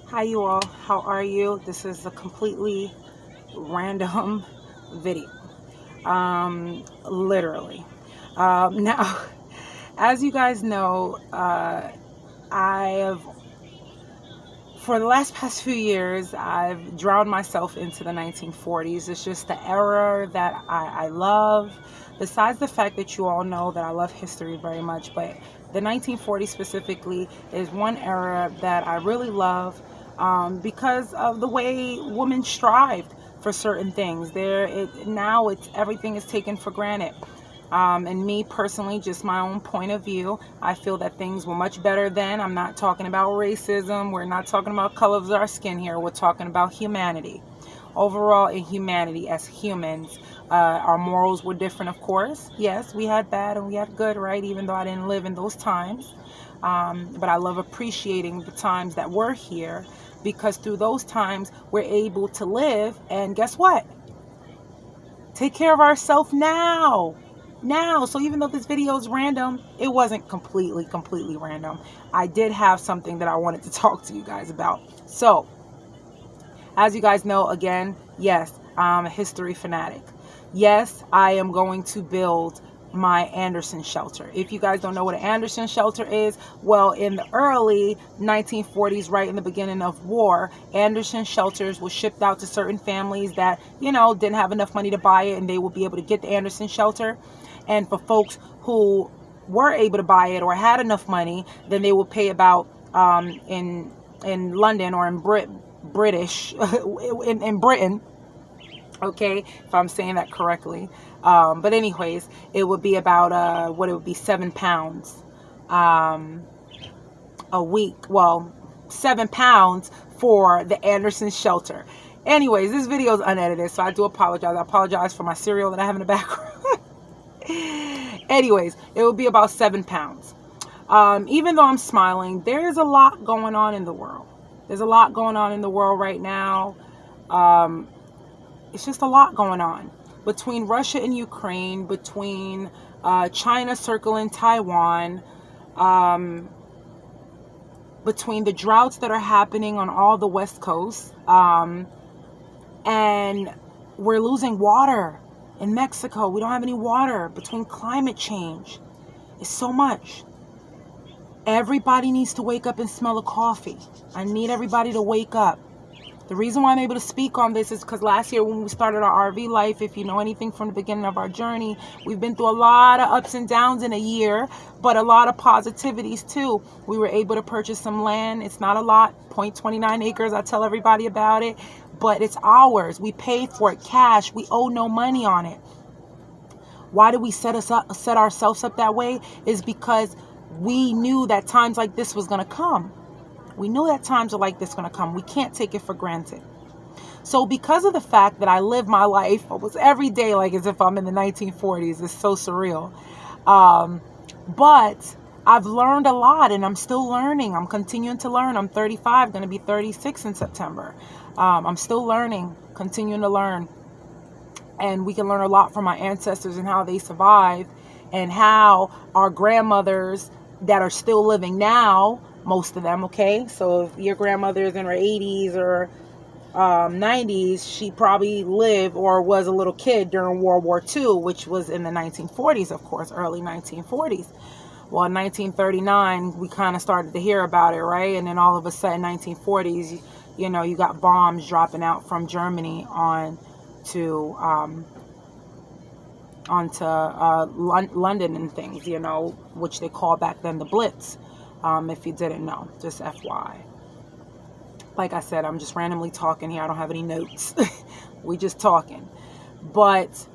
Hi, you all. How are you? This is a completely random video. Literally. Now, as you guys know, I have, for the last past few years, I've drowned myself into the 1940s. It's just the era that I love. Besides the fact that you all know that I love history very much, but the 1940s specifically is one era that I really love because of the way women strived for certain things. Now it's everything is taken for granted. And me personally, just my own point of view, I feel that things were much better then. I'm not talking about racism. We're not talking about color of our skin here. We're talking about humanity. Overall, in humanity as humans, our morals were different, of course. Yes, we had bad and we had good, right? Even though I didn't live in those times. But I love appreciating the times that were here, because through those times, we're able to live. And guess what? Take care of ourselves now. So even though this video is random, it wasn't completely random. I did have something that I wanted to talk to you guys about. So as you guys know, again, yes, I'm a history fanatic. Yes, I am going to build my Anderson shelter. If you guys don't know what an Anderson shelter is, well, in the early 1940s, right in the beginning of war, Anderson shelters were shipped out to certain families that, didn't have enough money to buy it, and they would be able to get the Anderson shelter. And for folks who were able to buy it or had enough money, then they would pay about in London or in British in Britain. Okay, if I'm saying that correctly. But anyways, it would be about what it would be £7 a week. Well, £7 for the Anderson shelter. Anyways, this video is unedited, so I do apologize. I apologize for my cereal that I have in the background. Anyways, it would be about £7. Even though I'm smiling, there is a lot going on in the world. There's a lot going on in the world right now. It's just a lot going on between Russia and Ukraine, between China circling Taiwan, between the droughts that are happening on all the West Coast, and we're losing water in Mexico. We don't have any water. Between climate change, it's so much. Everybody needs to wake up and smell the coffee. I need everybody to wake up. The reason why I'm able to speak on this is because last year when we started our RV life, if you know anything from the beginning of our journey, we've been through a lot of ups and downs in a year, but a lot of positivities too. We were able to purchase some land. It's not a lot, 0.29 acres. I tell everybody about it, but it's ours. We paid for it cash. We owe no money on it. Why did we set ourselves up that way? Is because we knew that times like this was going to come. We knew that times are like this going to come. We can't take it for granted. So because of the fact that I live my life almost every day like as if I'm in the 1940s, it's so surreal. But I've learned a lot, and I'm still learning. I'm continuing to learn. I'm 35, going to be 36 in September. I'm still learning, continuing to learn. And we can learn a lot from our ancestors and how they survived, and how our grandmothers that are still living now, most of them, okay? So if your grandmother is in her 80s or 90s, she probably lived or was a little kid during World War II, which was in the 1940s, of course, early 1940s. Well, in 1939, we kind of started to hear about it, right? And then all of a sudden, 1940s, you got bombs dropping out from Germany onto London and things, which they call back then the Blitz. If you didn't know, just FYI. Like I said, I'm just randomly talking here. I don't have any notes. We just talking. But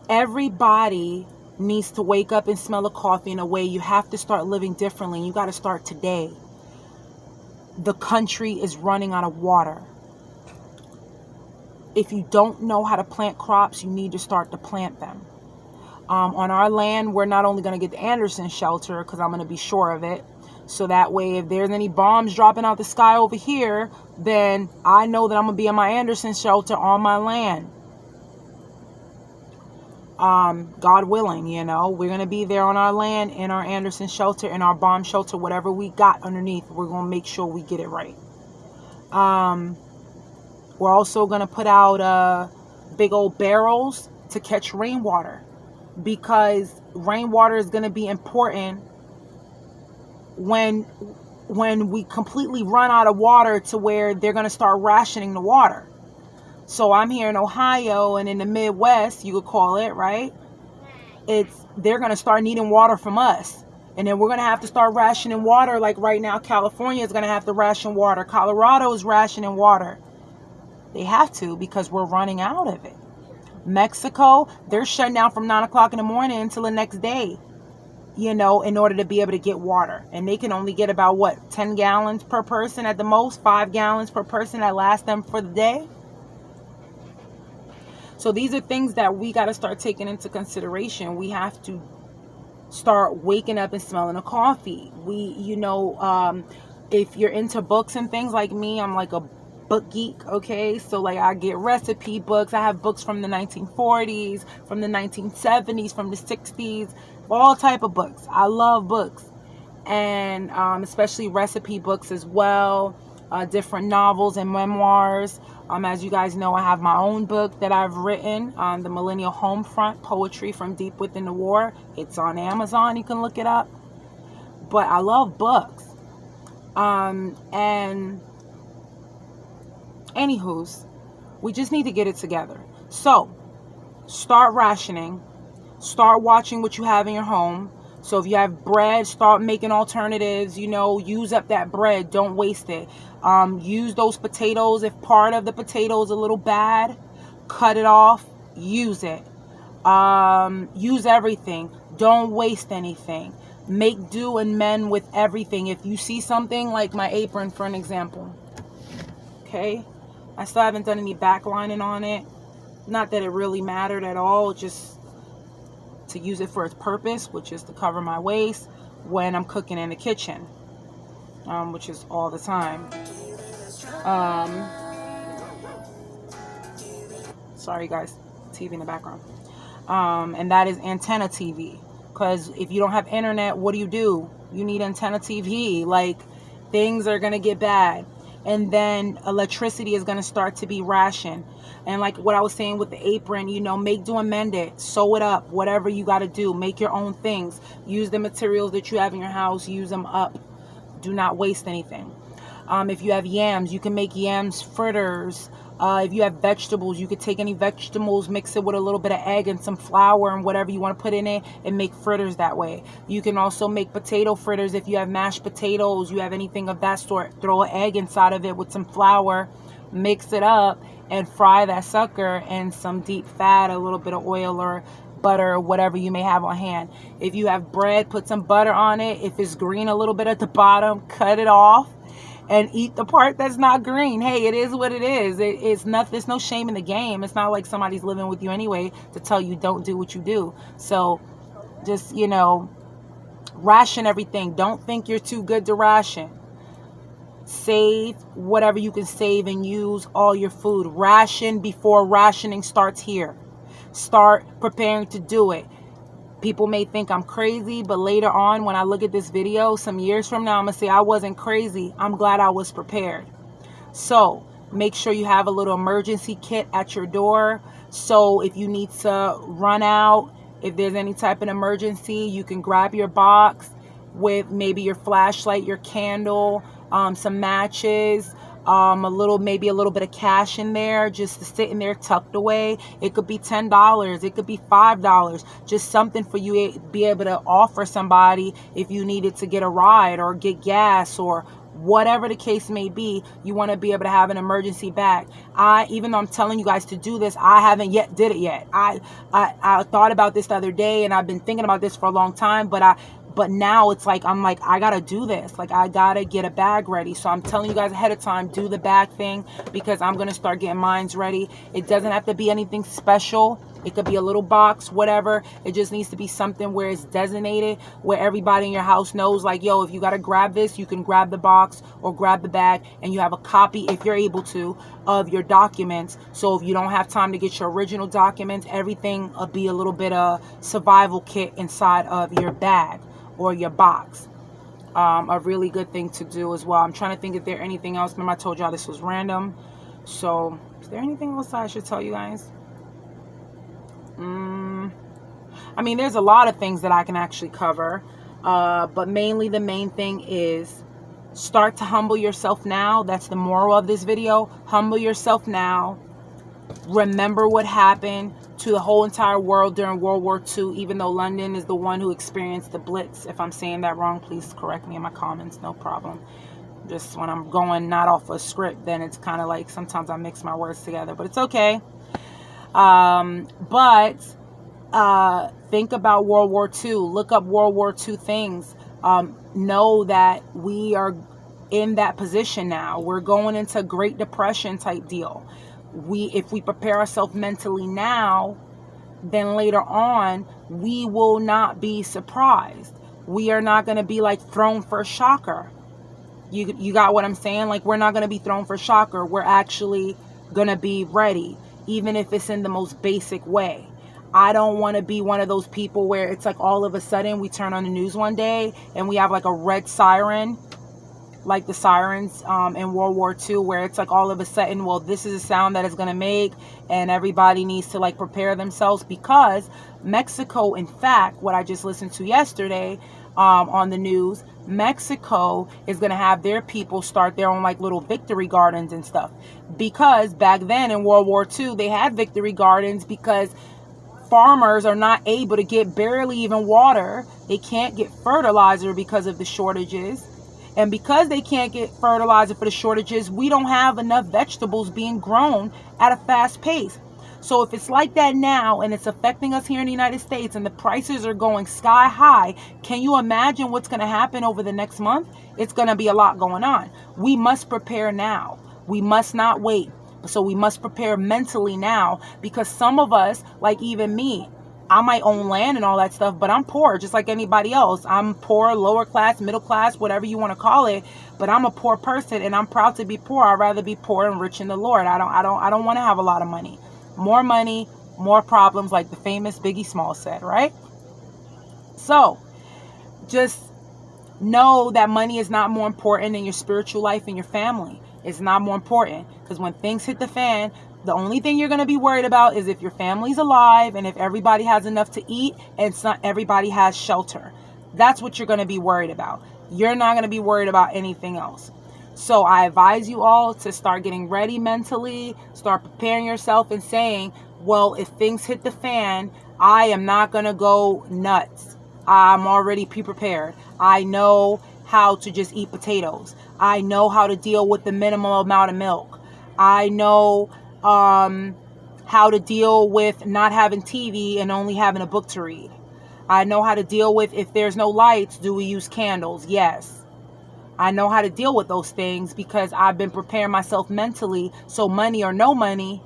everybody needs to wake up and smell the coffee. In a way, you have to start living differently. You got to start today. The country is running out of water. If you don't know how to plant crops, you need to start to plant them. On our land, we're not only going to get the Anderson shelter, because I'm going to be sure of it. So that way, if there's any bombs dropping out the sky over here, then I know that I'm going to be in my Anderson shelter on my land. God willing, we're going to be there on our land, in our Anderson shelter, in our bomb shelter, whatever we got underneath. We're going to make sure we get it right. We're also going to put out big old barrels to catch rainwater, because rainwater is going to be important when we completely run out of water, to where they're going to start rationing the water. So I'm here in Ohio, and in the Midwest, you could call it, right? They're going to start needing water from us. And then we're going to have to start rationing water. Like right now, California is going to have to ration water. Colorado is rationing water. They have to, because we're running out of it. Mexico, they're shutting down from 9 o'clock in the morning until the next day, in order to be able to get water. And they can only get about 10 gallons per person at the most, 5 gallons per person that lasts them for the day. So these are things that we got to start taking into consideration. We have to start waking up and smelling a coffee. If you're into books and things like me, I'm like a book geek, okay? So like I get recipe books. I have books from the 1940s, from the 1970s, from the 60s, all type of books. I love books, and especially recipe books as well, different novels and memoirs. As you guys know, I have my own book that I've written, The Millennial Homefront, Poetry from Deep Within the War. It's on Amazon. You can look it up. But I love books. And anywho's, we just need to get it together. So start rationing. Start watching what you have in your home. So if you have bread, start making alternatives. Use up that bread. Don't waste it. Use those potatoes. If part of the potato is a little bad, cut it off. Use it. Use everything. Don't waste anything. Make do and mend with everything. If you see something like my apron, for an example, okay, I still haven't done any backlining on it. Not that it really mattered at all, just to use it for its purpose, which is to cover my waist when I'm cooking in the kitchen, which is all the time. Sorry guys, TV in the background. And that is antenna TV, because if you don't have internet, what do? You need antenna TV. Like, things are going to get bad. And then electricity is going to start to be rationed. And like what I was saying with the apron, make do and mend it. Sew it up. Whatever you got to do. Make your own things. Use the materials that you have in your house. Use them up. Do not waste anything. If you have yams, you can make yams fritters. If you have vegetables, you could take any vegetables, mix it with a little bit of egg and some flour and whatever you want to put in it, and make fritters that way. You can also make potato fritters. If you have mashed potatoes, you have anything of that sort, throw an egg inside of it with some flour, mix it up, and fry that sucker in some deep fat, a little bit of oil or butter or whatever you may have on hand. If you have bread, put some butter on it. If it's green a little bit at the bottom, cut it off and eat the part that's not green. Hey, it is what it is. It's nothing. There's no shame in the game. It's not like somebody's living with you anyway to tell you don't do what you do. So just, ration everything. Don't think you're too good to ration. Save whatever you can save and use all your food. Ration before rationing starts here. Start preparing to do it. People may think I'm crazy, but later on, when I look at this video, some years from now, I'm going to say I wasn't crazy. I'm glad I was prepared. So make sure you have a little emergency kit at your door. So if you need to run out, if there's any type of emergency, you can grab your box with maybe your flashlight, your candle, some matches, maybe a little bit of cash in there, just to sit in there tucked away. It could be $10, it could be $5, just something for you to be able to offer somebody if you needed to get a ride or get gas or whatever the case may be. You want to be able to have an emergency bag. Even though I'm telling you guys to do this, I haven't yet did it yet. I thought about this the other day, and I've been thinking about this for a long time, but now it's like, I'm like, I gotta do this. Like, I gotta get a bag ready. So I'm telling you guys ahead of time, do the bag thing, because I'm gonna start getting mines ready. It doesn't have to be anything special. It could be a little box, whatever. It just needs to be something where it's designated, where everybody in your house knows, like, yo, if you gotta grab this, you can grab the box or grab the bag, and you have a copy, if you're able to, of your documents. So if you don't have time to get your original documents, everything will be a little bit of survival kit inside of your bag or your box. A really good thing to do as well. I'm trying to think if there anything else. Remember I told y'all this was random. So is there anything else I should tell you guys? I mean, there's a lot of things that I can actually cover. But mainly the main thing is start to humble yourself now. That's the moral of this video. Humble yourself now. Remember what happened to the whole entire world during World War II, even though London is the one who experienced the Blitz. If I'm saying that wrong, please correct me in my comments. No problem. Just when I'm going not off a script, then it's kind of like sometimes I mix my words together, but it's okay. Think about World War II. Look up World War II things. Know that we are in that position now. We're going into Great Depression type deal. If we prepare ourselves mentally now, then later on, we will not be surprised. We are not going to be like thrown for a shocker. You got what I'm saying? Like, we're not going to be thrown for shocker. We're actually going to be ready, even if it's in the most basic way. I don't want to be one of those people where it's like all of a sudden we turn on the news one day and we have like a red siren, like the sirens in World War II, where it's like all of a sudden, well, this is a sound that it's going to make and everybody needs to like prepare themselves, because Mexico, in fact, what I just listened to yesterday on the news, Mexico is going to have their people start their own like little victory gardens and stuff, because back then in World War II, they had victory gardens because farmers are not able to get barely even water. They can't get fertilizer because of the shortages. And because they can't get fertilizer for the shortages, we don't have enough vegetables being grown at a fast pace. So if it's like that now and it's affecting us here in the United States and the prices are going sky high, can you imagine what's going to happen over the next month? It's going to be a lot going on. We must prepare now. We must not wait. So we must prepare mentally now, because some of us, like even me, I might own land and all that stuff, but I'm poor just like anybody else. I'm poor, lower class, middle class, whatever you want to call it, but I'm a poor person and I'm proud to be poor. I'd rather be poor and rich in the Lord. I don't want to have a lot of money. More money, more problems, like the famous Biggie Smalls said, right? So just know that money is not more important than your spiritual life and your family. It's not more important, because when things hit the fan, the only thing you're going to be worried about is if your family's alive and if everybody has enough to eat and everybody has shelter. That's what you're going to be worried about. You're not going to be worried about anything else. So I advise you all to start getting ready mentally, start preparing yourself and saying, well, if things hit the fan, I am not going to go nuts. I'm already pre-prepared. I know how to just eat potatoes. I know how to deal with the minimal amount of milk. I know how to deal with not having TV and only having a book to read. I know how to deal with, if there's no lights, do we use candles? Yes. I know how to deal with those things because I've been preparing myself mentally. So money or no money,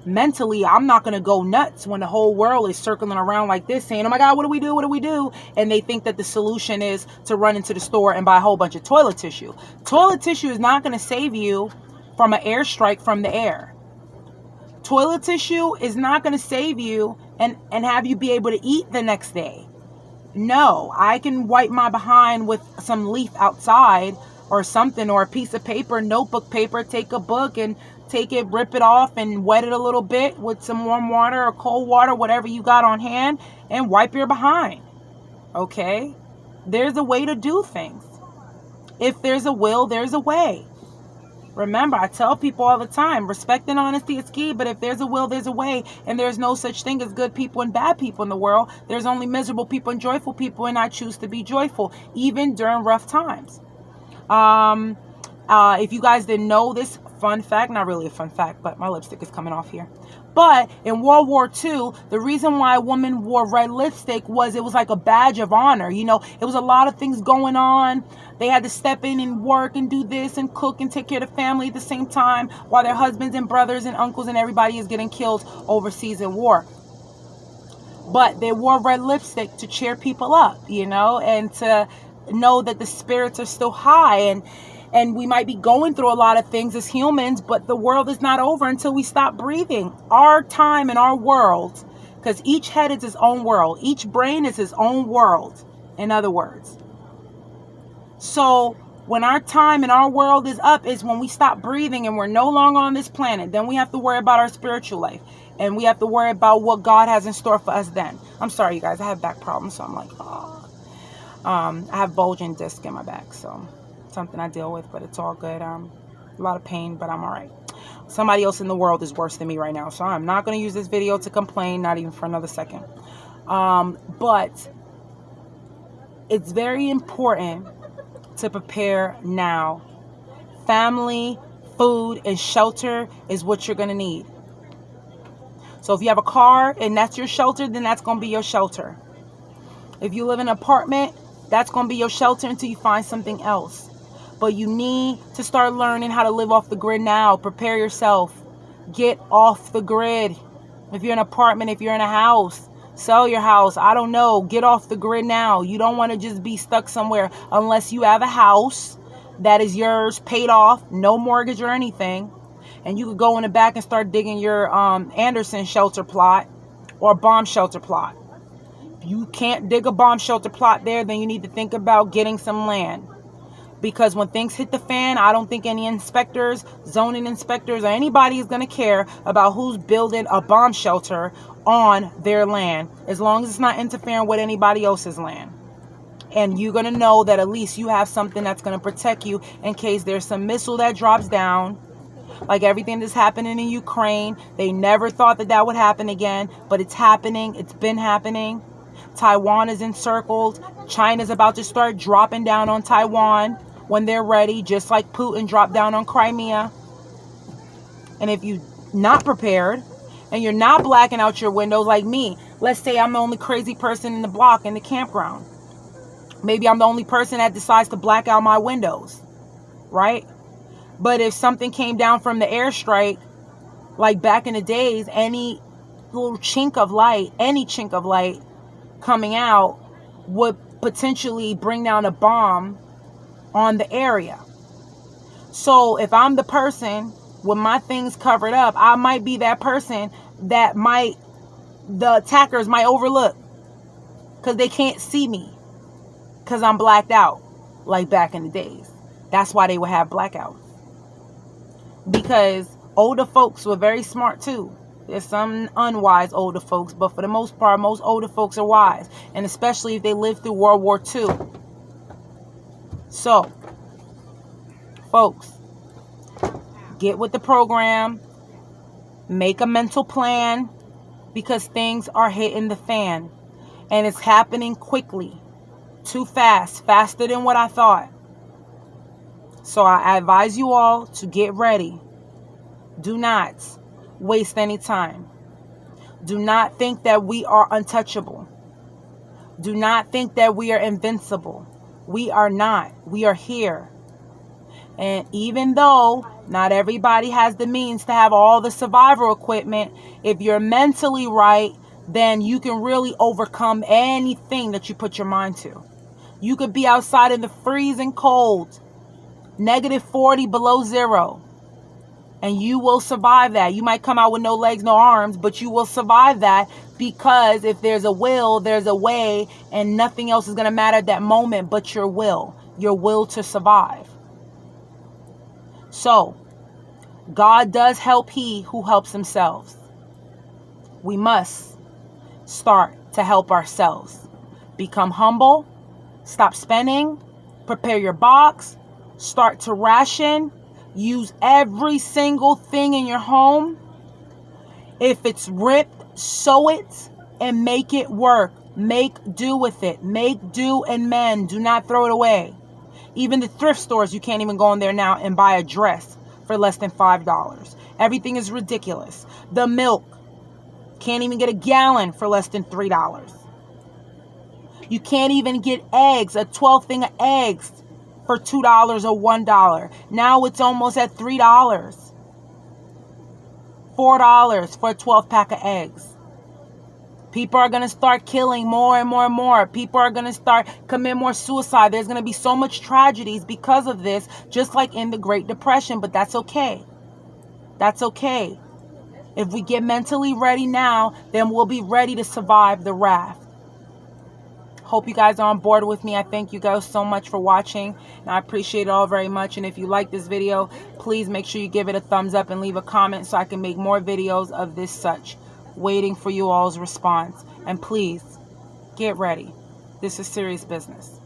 mentally, I'm not going to go nuts when the whole world is circling around like this saying, oh my God, what do we do? What do we do? And they think that the solution is to run into the store and buy a whole bunch of toilet tissue. Toilet tissue is not going to save you from an airstrike from the air. Toilet tissue is not going to save you and have you be able to eat the next day. No, I can wipe my behind with some leaf outside or something, or a piece of paper, notebook paper, take a book and take it, rip it off and wet it a little bit with some warm water or cold water, whatever you got on hand, and wipe your behind. Okay? There's a way to do things. If there's a will, there's a way. Remember, I tell people all the time, respect and honesty is key, but if there's a will, there's a way, and there's no such thing as good people and bad people in the world. There's only miserable people and joyful people, and I choose to be joyful, even during rough times. If you guys didn't know this, fun fact, not really a fun fact, but my lipstick is coming off here. But in World War II, the reason why women wore red lipstick was it was like a badge of honor. You know, it was a lot of things going on. They had to step in and work and do this and cook and take care of the family at the same time while their husbands and brothers and uncles and everybody is getting killed overseas in war. But they wore red lipstick to cheer people up, you know, and to know that the spirits are still high. And we might be going through a lot of things as humans, but the world is not over until we stop breathing. Our time and our world, because each head is his own world. Each brain is his own world, in other words. So when our time in our world is up is when we stop breathing and we're no longer on this planet. Then we have to worry about our spiritual life. And we have to worry about what God has in store for us then. I'm sorry, you guys. I have back problems. So I'm like, oh. I have bulging disc in my back. So something I deal with. But it's all good. A lot of pain, but I'm all right. Somebody else in the world is worse than me right now. So I'm not going to use this video to complain. Not even for another second. But it's very important to prepare now. Family, food, and shelter is what you're going to need. So if you have a car and that's your shelter, then that's going to be your shelter. If you live in an apartment, that's going to be your shelter until you find something else. But you need to start learning how to live off the grid now. Prepare yourself. Get off the grid. If you're in an apartment, if you're in a house, sell your house. I don't know. Get off the grid now. You don't want to just be stuck somewhere unless you have a house that is yours, paid off, no mortgage or anything. And you could go in the back and start digging your Anderson shelter plot or bomb shelter plot. If you can't dig a bomb shelter plot there, then you need to think about getting some land. Because when things hit the fan, I don't think any inspectors, zoning inspectors, or anybody is going to care about who's building a bomb shelter on their land, as long as it's not interfering with anybody else's land. And you're going to know that at least you have something that's going to protect you in case there's some missile that drops down. Like everything that's happening in Ukraine, they never thought that that would happen again, but it's happening. It's been happening. Taiwan is encircled. China's about to start dropping down on Taiwan when they're ready, just like Putin dropped down on Crimea. And if you're not prepared and you're not blacking out your windows like me, let's say I'm the only crazy person in the block in the campground. Maybe I'm the only person that decides to black out my windows, right? But if something came down from the airstrike, like back in the days, any little chink of light, any chink of light coming out would potentially bring down a bomb on the area. So if I'm the person with my things covered up, I might be that person that the attackers might overlook because they can't see me because I'm blacked out like back in the days. That's why they would have blackouts. Because older folks were very smart too. There's some unwise older folks, but for the most part, most older folks are wise. And especially if they lived through World War II. So, folks, get with the program. Make a mental plan. Because things are hitting the fan. And it's happening quickly. Too fast. Faster than what I thought. So I advise you all to get ready. Do not waste any time. Do not think that we are untouchable. Do not think that we are invincible. We are not. We are here. And even though not everybody has the means to have all the survival equipment, if you're mentally right, then you can really overcome anything that you put your mind to. You could be outside in the freezing cold, -40 below zero, and you will survive that. You might come out with no legs, no arms, but you will survive that, because if there's a will, there's a way, and nothing else is going to matter at that moment but your will to survive. So, God does help he who helps themselves. We must start to help ourselves. Become humble, stop spending, prepare your box, start to ration. Use every single thing in your home. If it's ripped, sew it and make it work. Make do with it. Make do and mend. Do not throw it away. Even the thrift stores, you can't even go in there now and buy a dress for less than $5. Everything is ridiculous. The milk, can't even get a gallon for less than $3. You can't even get eggs, a 12 thing of eggs, for $2 or $1. Now it's almost at $3. $4 for a 12 pack of eggs. People are going to start killing more and more and more. People are going to start committing more suicide. There's going to be so much tragedies because of this, just like in the Great Depression. But that's okay. That's okay. If we get mentally ready now, then we'll be ready to survive the wrath. Hope you guys are on board with me. I thank you guys so much for watching, and I appreciate it all very much. And if you like this video, please make sure you give it a thumbs up and leave a comment so I can make more videos of this such. Waiting for you all's response. And please, get ready. This is serious business.